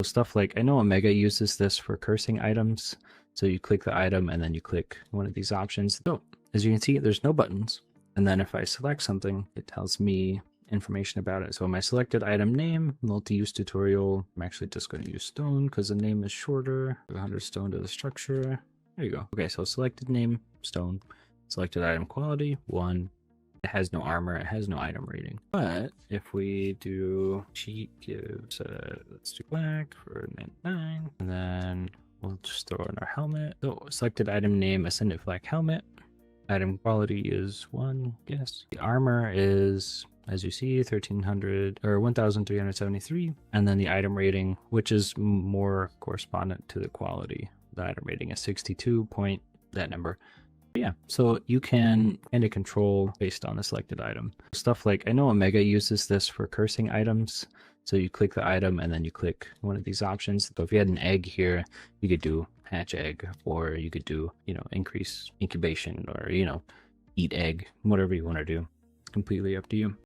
Stuff like, I know Omega uses this for cursing items. So you click the item and then you click one of these options. So as you can see, there's no buttons. And then if I select something, it tells me information about it. So my selected item name, multi-use tutorial. I'm actually just going to use stone because the name is shorter. 100 stone to the structure. There you go. Okay, so selected name, stone. Selected item quality, 1. It has no armor, it has no item rating. But if we do cheat gives, let's do black for 99, and then we'll just throw in our helmet. So selected item name, Ascendant Black Helmet. Item quality is 1, yes. The armor is, as you see, 1300 or 1373. And then the item rating, which is more correspondent to the quality. The item rating is 62 point, that number. Yeah, so you can kind of control based on the selected item. Stuff like, I know Omega uses this for cursing items. So you click the item and then you click one of these options. So if you had an egg here, you could do hatch egg, or you could do, increase incubation, or, eat egg, whatever you want to do. It's completely up to you.